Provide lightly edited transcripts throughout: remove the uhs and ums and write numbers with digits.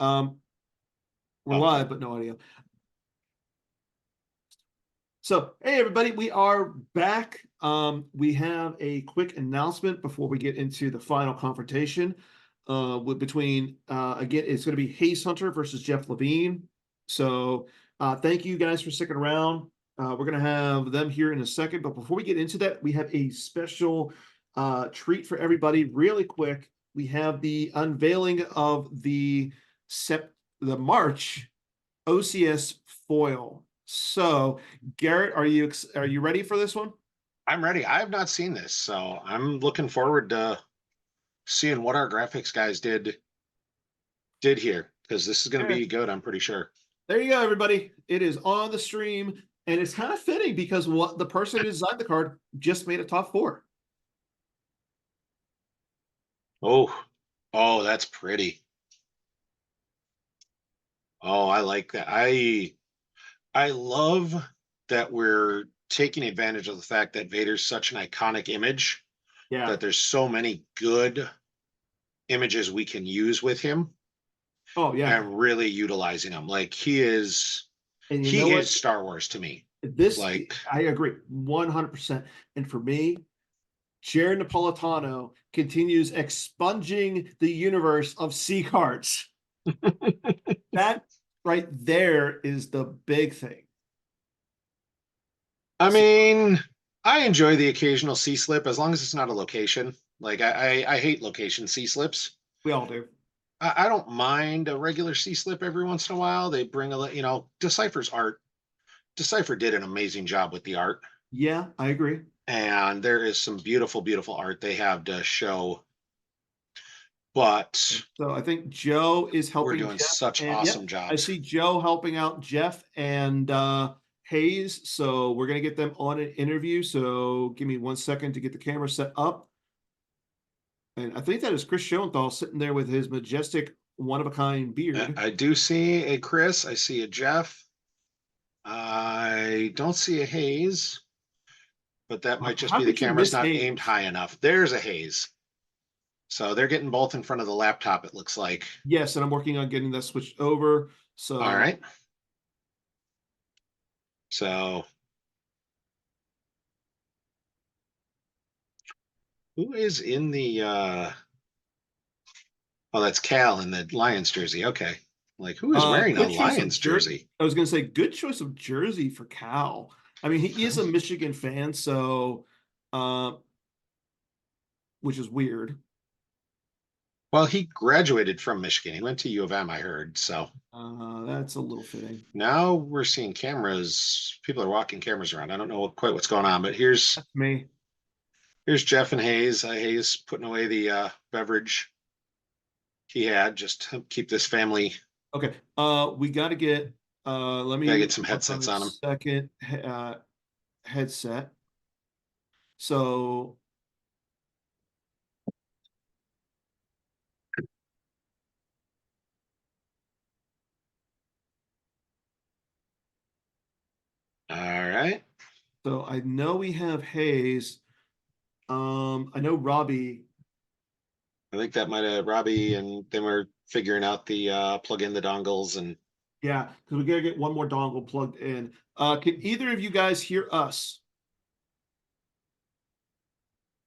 We're Oh, live, but no audio. So, hey everybody, we are back. We have a quick announcement before we get into the final confrontation. Between again, it's going to be Hayes Hunter versus Jeff Levine. So, thank you guys for sticking around. We're going to have them here in a second, but before we get into that, we have a special treat for everybody. Really quick, we have the unveiling of the March OCS foil. So, Garrett, are you ready for this one? I'm ready. I have not seen this, so I'm looking forward to seeing what our graphics guys did here because this is going to Yeah. be good. I'm pretty sure. There you go, everybody. It is on the stream, and it's kind of fitting because what the person who designed the card just made a top four. Oh, oh, that's pretty. Oh, I like that. I love that we're taking advantage of the fact that Vader's such an iconic image Yeah. that there's so many good images we can use with him Oh yeah. and really utilizing him. Like And you know he what? is Star Wars to me. This Like I agree 100%. And for me, Jared Napolitano continues expunging the universe of C cards. That right there is the big thing. I So mean, I enjoy the occasional C slip as long as it's not a location. Like I hate location C slips. we all do. I don't mind a regular C slip every once in a while. They bring Decipher's art. Decipher did an amazing job with the art, Yeah, I agree. and there is some beautiful, beautiful art they have to show. But So I think Joe is we're helping doing Jeff, such and awesome yep, I jobs. see Joe helping out Jeff and Hayes. So we're gonna get them on an interview. So give me 1 second to get the camera set up. And I think that is Chris Schoenthal sitting there with his majestic, one of a kind beard. I do see a Chris. I see a Jeff. I don't see a Hayes, but that might just How be the could you camera's miss not aimed Hayes? high enough. There's a Hayes. So they're getting both in front of the laptop, it looks like. Yes, and I'm working on getting that switched over. All So right. So who is in the oh, that's Cal in the Lions jersey. Okay. Like who is wearing a good choice of Lions jersey. jersey? I was gonna say good choice of jersey for Cal. I mean, he is a Michigan fan, so uh, which is weird. Well, he graduated from Michigan. He went to U of M, I heard. So That's a little fitting. now we're seeing cameras. People are walking cameras around. I don't know quite what's going on, but here's That's me. Jeff and Hayes. Hayes putting away the beverage he had just to keep this family. Okay. We got to get. Let Gotta me get some work on headsets the on him. second headset. So All right. so I know we have Hayes. I know Robbie. I think that might have Robbie and then we're figuring out the plug in the dongles and Yeah, because we gotta get one more dongle plugged in. Can either of you guys hear us?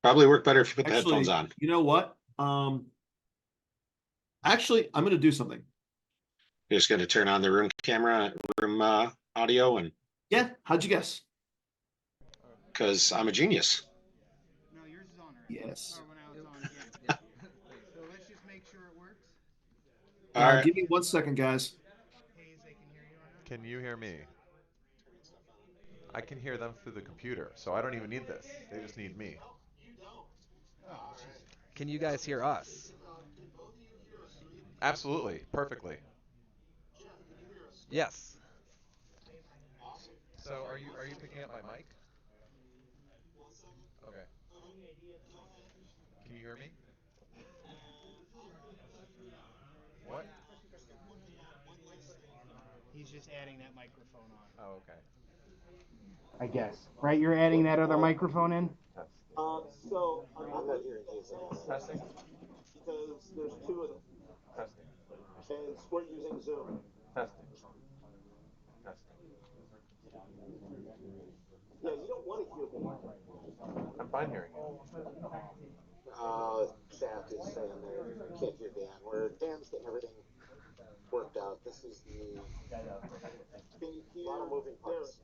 probably work better if you put the headphones Actually, on. you know what? Actually, I'm gonna do something. You're just going to turn on the room audio, and Yeah, how'd you guess? because I'm a genius. No, yours is on already. Yes. Oh, well, now it's on again. So let's just make sure it works. All right. Give me 1 second, guys. Hayes, they can hear you on that? Can you hear me? I can hear them through the computer, so I don't even need this. They just need me. Can you guys hear us? Absolutely, perfectly. Yes. So are you picking up my mic? Okay. Can you hear me? What? He's just adding that microphone on. Oh, okay. I guess. Right? You're adding that other microphone in? Test. So I'm not hearing Hayes Testing. because there's two of them. Testing. And Testing. Testing. I'm fine hearing you. Chat is saying they can't hear Dan. Where Dan's getting everything worked out. This is the lot of moving parts.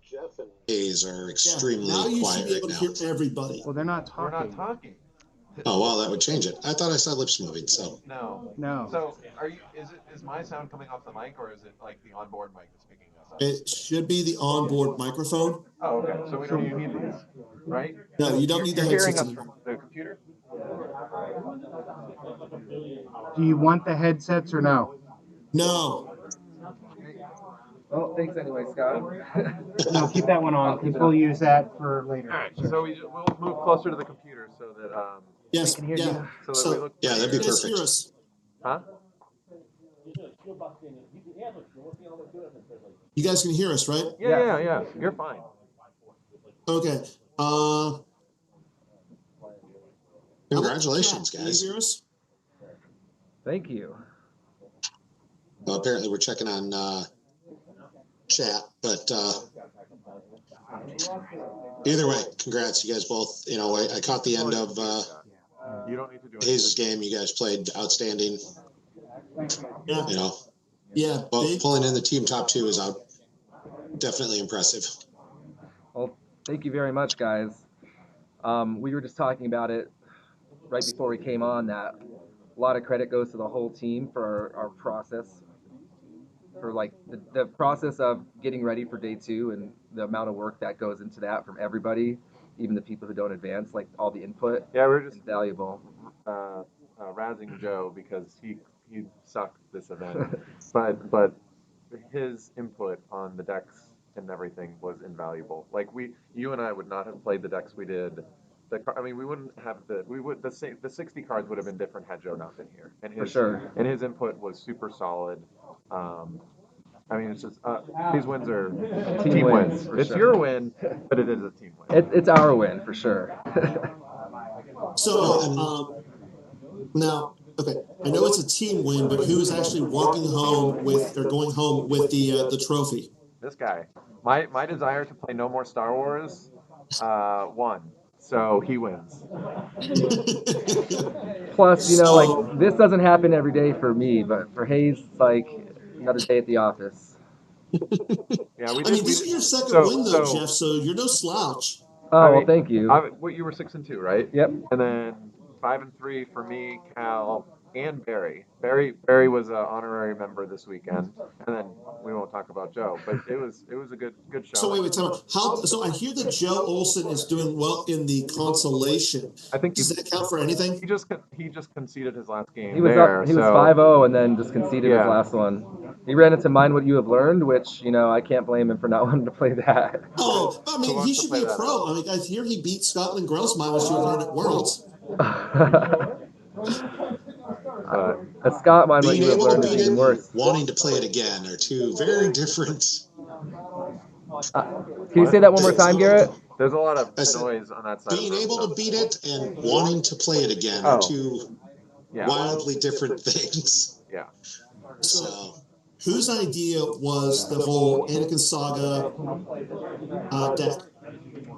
Jeff and Hayes are extremely now you quiet should be able right to now. hear everybody. Well, they're not We're talking. not talking. Oh well, that would change it. I thought I saw lips moving. So No. No. So is my sound coming off the mic, or is it like the onboard mic that's picking us up? It should be the onboard microphone. Oh, okay. So we don't even need these, right? No, you don't need the You're hearing headsets us anymore. from the computer? Do you want the headsets or no? No. Well, thanks anyway, Scott. No, keep that one on because we'll use that for later. All right. So we'll move closer to the computer so that Yes. can hear Yeah. you. so that So, we look. yeah, that'd be you guys perfect. hear us? Huh? You guys can hear us, right? Yeah. You're fine. Okay. Congratulations, Can you guys. hear us? Thank you. Well, apparently we're checking on chat, but either way, congrats, you guys both. You know, I caught the end of You don't need to do Hayes' game. You guys played outstanding. Yeah. You know, Yeah. well, Big. pulling in the team top 2 is out. Definitely impressive. Well, thank you very much, guys. We were just talking about it right before we came on that a lot of credit goes to the whole team for our process, for like the process of getting ready for day 2 and the amount of work that goes into that from everybody, even the people who don't advance, like all the input. Yeah, we're just Valuable. razzing Joe because he sucked this event, but his input on the decks and everything was invaluable. Like you and I would not have played the decks we did. We wouldn't have the 60 cards would have been different had Joe not been here. And For sure. And his input was super solid. It's just these wins are team wins. for It's sure. your win, but it is a team win. It's our win for sure. So, now, okay, I know it's a team win, but who's actually walking home with or going home with the trophy? This guy. My desire to play no more Star Wars won. So he wins. Plus, So- like this doesn't happen every day for me, but for Hayes, it's like another day at the office. Yeah, we I did. mean, this is your second so- win, though, so- Jeff. So you're no slouch. Oh, well, thank you. What you were 6-2, right? Yep. And then 5-3 for me, Cal, and Barry. Barry was an honorary member this weekend, and then we won't talk about Joe, but it was a good show. So wait, tell me how. So I hear that Joe Olson is doing well in the consolation. I think Does that count for anything? he just conceded his last game. He was there, up. He was so 5-0 and then just conceded Yeah. his last one. He ran into Mind What You Have Learned, which I can't blame him for not wanting to play that. Oh, I Who mean, wants he to should play be a that pro. I mean, I hear he beat Scotland Grossmine, which you learned at Worlds. A Scott Mind What Being You Have able to Learned is beat it even and worse. wanting to play it again are two very different. Can you say that one more time, Garrett? There's a lot of I said, noise on that side. being of the room, able so- to beat it and wanting to play it again are two yeah. wildly different things. Yeah. So Whose idea was the whole Anakin Saga deck?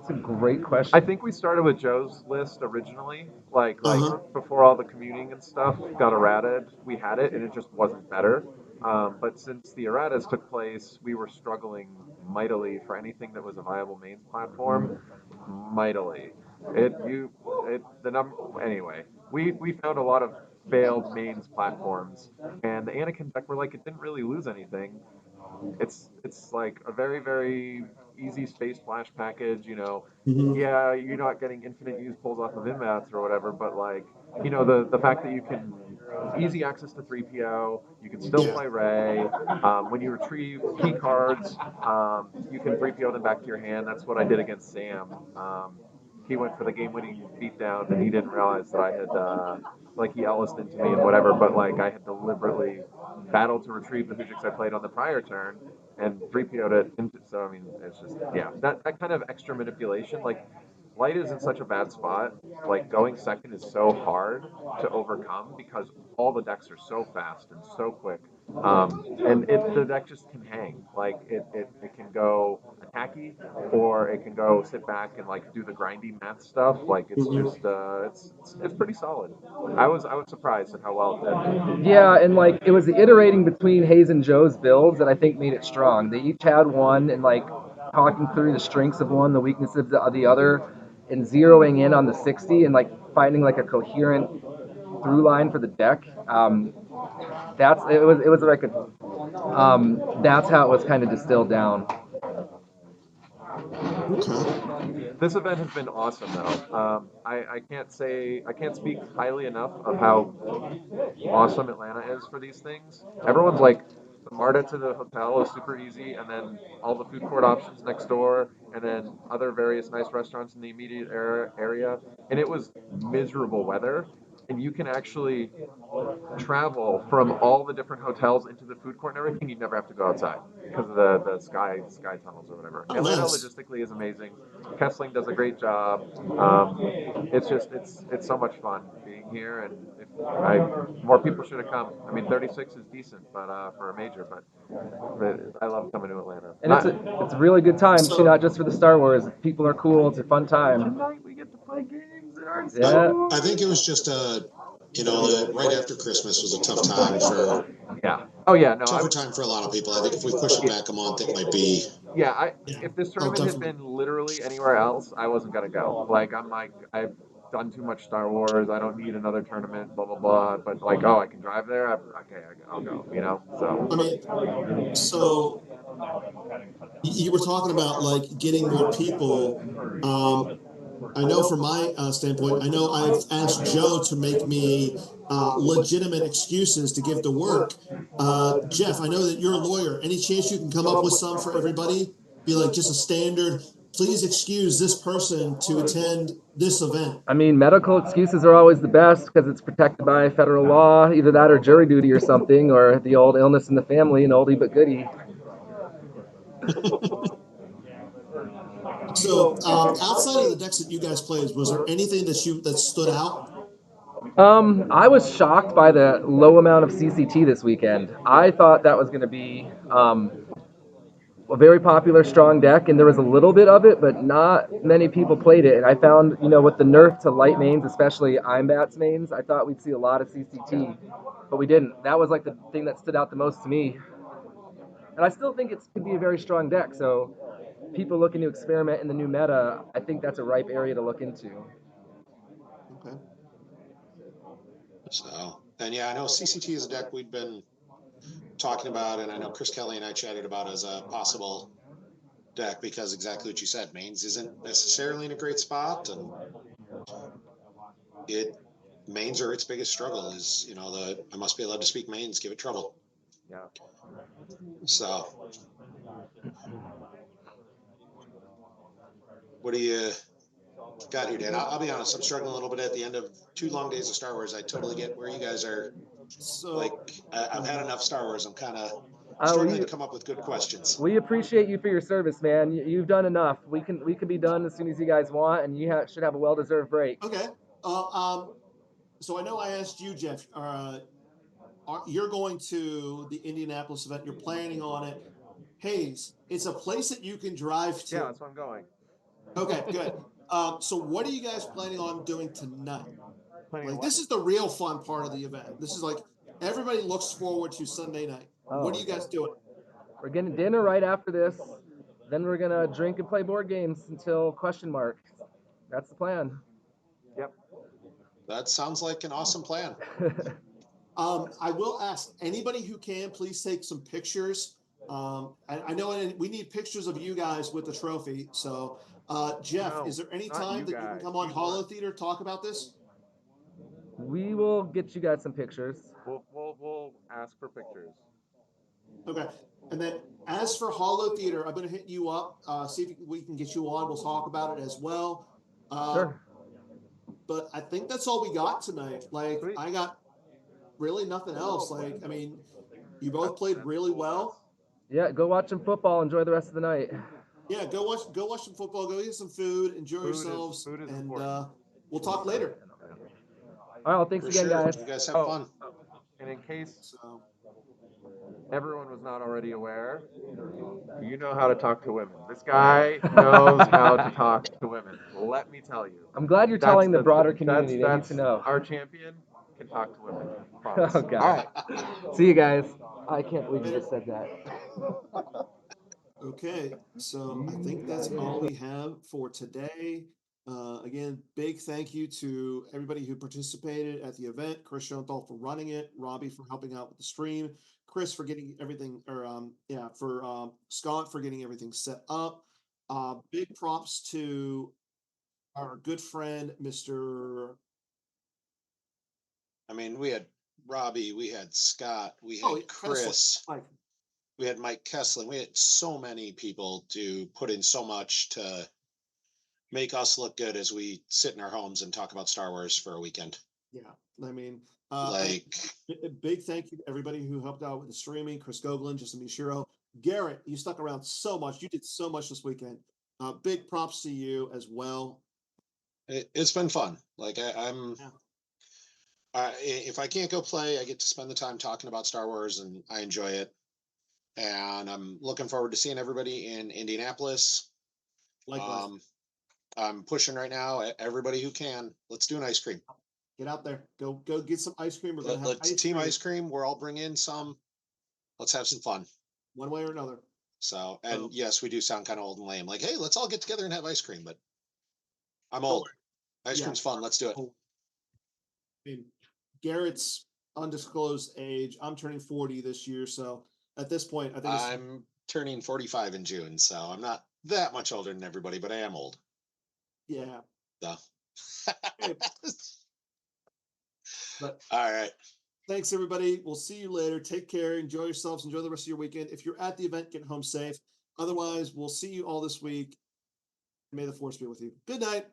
It's a great question. I think we started with Joe's list originally, like Uh-huh. before all the commuting and stuff got errated. We had it, and it just wasn't better. But since the erratas took place, we were struggling mightily for anything that was a viable mains platform. Mightily, the number anyway. We found a lot of failed mains platforms, and the Anakin deck were like it didn't really lose anything. It's like a very, very easy space flash package, Mhm. Yeah, you're not getting infinite use pulls off of inmats or whatever, but like, the fact that you can easy access to 3PO, you can still Yeah. play Ray. When you retrieve key cards, you can 3PO them back to your hand. That's what I did against Sam. He went for the game-winning beatdown, and he didn't realize that I had he Ellised into me and whatever, but like I had deliberately battled to retrieve the Hujix I played on the prior turn and 3PO'd it. So I mean, it's just that kind of extra manipulation. Like Light is in such a bad spot. Like going second is so hard to overcome because all the decks are so fast and so quick. And the deck just can hang. Like it can go attacky, or it can go sit back and like do the grindy math stuff. Like it's Mhm. just it's pretty solid. I was surprised at how well it did. Yeah, and like it was the iterating between Hayes and Joe's builds that I think made it strong. They each had one, and like talking through the strengths of one, the weaknesses of the other, and zeroing in on the 60 and like finding like a coherent through line for the deck. It was like that's how it was kind of distilled down. Okay. This event has been awesome, though. I can't speak highly enough of how awesome Atlanta is for these things. Everyone's like, the MARTA to the hotel is super easy, and then all the food court options next door, and then other various nice restaurants in the immediate area. And it was miserable weather, and you can actually travel from all the different hotels into the food court and everything. You never have to go outside because of the sky tunnels or whatever. Oh, Atlanta nice. logistically is amazing. Kessling does a great job. It's just it's so much fun being here, and more people should have come. I mean, 36 is decent, but for a major, but I love coming to Atlanta. And it's a really good time too, not just for the Star Wars. People are cool. It's a fun time. Tonight we get to play games that aren't Yeah. so I think it was just the right after Christmas was a tough time for Yeah. Oh yeah. No. tougher time for a lot of people. I think if we push it back a month, it might be. Yeah. Yeah. If this Oh, tournament had definitely. been literally anywhere else, I wasn't gonna go. Like I've done too much Star Wars. I don't need another tournament. Blah blah blah. But like, oh, I can drive there. I'll go. You know. I mean, so you were talking about like getting more people. Um, I know from my standpoint, I know I've asked Joe to make me legitimate excuses to give to work. Jeff, I know that you're a lawyer. Any chance you can come up with some for everybody? Be like just a standard, please excuse this person to attend this event. I mean, medical excuses are always the best because it's protected by federal law, either that or jury duty or something, or the old illness in the family, an oldie but goodie. So, outside of the decks that you guys played, was there anything that stood out? I was shocked by the low amount of CCT this weekend. I thought that was going to be a very popular strong deck, and there was a little bit of it, but not many people played it. And I found, with the nerf to light mains, especially Imbat's mains, I thought we'd see a lot of CCT, but we didn't. That was like the thing that stood out the most to me. And I still think it could be a very strong deck. So people looking to experiment in the new meta, I think that's a ripe area to look into. Okay. So, and yeah, I know CCT is a deck we'd been talking about, and I know Chris Kelly and I chatted about as a possible deck because exactly what you said, mains isn't necessarily in a great spot, and mains are its biggest struggle is I must be allowed to speak mains, give it trouble. Yeah. So, what do you got here, Dan? I'll be honest, I'm struggling a little bit at the end of 2 long days of Star Wars. I totally get where you guys are. So, Like, I've had enough Star Wars. I'm kind of struggling to come up with good questions. We appreciate you for your service, man. You've done enough. We can be done as soon as you guys want, and you should have a well-deserved break. okay. So I know I asked you, Jeff. You're going to the Indianapolis event. You're planning on it. Hayes, it's a place that you can drive to. Yeah, that's where I'm going. Okay, good. So what are you guys planning on doing tonight? Planning This is the real fun part of the event. This is like everybody looks forward to Sunday night. What are you guys doing? We're getting dinner right after this. Then we're gonna drink and play board games until question mark. That's the plan. Yep. That sounds like an awesome plan. I will ask anybody who can please take some pictures. I know we need pictures of you guys with the trophy. So, Jeff, No, is there any not time you that you can guys. come on Hollow Theater talk about this? We will get you guys some pictures. We'll ask for pictures. Okay. And then as for Hollow Theater, I'm going to hit you up, see if we can get you on. We'll talk about it as well. Sure. But I think that's all we got tonight. Like, Sweet. I got really nothing else. Like, I mean, you both played really well. Yeah, go watch some football. Enjoy the rest of the night. Yeah, go watch some football. Go eat some food. Enjoy yourselves, Food is and important. we'll talk later. All right, well, thanks For again, sure. guys. You guys have Oh, fun. and in case So everyone was not already aware, you know how to talk to women. This guy knows how to talk to women. Let me tell you. I'm glad you're telling the broader good. community. They need to know. Our champion can talk to women. Oh, Promise. God. All right. See you guys. I can't believe you just said that. okay, so I think that's all we have for today. Again, big thank you to everybody who participated at the event. Chris Schoenthal for running it, Robbie for helping out with the stream, Chris for getting everything, or for Scott for getting everything set up. Big props to our good friend, Mr. I mean, we had Robbie, we had Scott, we Oh, had Kessler. Chris, Mike. we had Mike Kessler. We had so many people to put in so much to make us look good as we sit in our homes and talk about Star Wars for a weekend. Yeah, I mean, Like, a big thank you to everybody who helped out with the streaming. Chris Goglin, Justin Mishiro, Garrett, you stuck around so much. You did so much this weekend. Big props to you as well. it's been fun. Like, I'm. Yeah. If I can't go play, I get to spend the time talking about Star Wars, and I enjoy it. And I'm looking forward to seeing everybody in Indianapolis. Likewise. I'm pushing right now. Everybody who can, let's do an ice cream. Get out there. Go get some ice cream. We're gonna have Let's team ice cream. We're all bring in some. Let's have some fun. one way or another. So, and yes, we do sound kind of old and lame. Like, hey, let's all get together and have ice cream. But I'm old. Ice Yeah. cream's fun. Let's do it. I mean, Garrett's undisclosed age. I'm turning 40 this year, so at this point, I think I'm turning 45 in June, so I'm not that much older than everybody, but I am old. yeah. So. Hey, but All right. thanks, everybody. We'll see you later. Take care. Enjoy yourselves. Enjoy the rest of your weekend. If you're at the event, get home safe. Otherwise, we'll see you all this week. May the force be with you. Good night.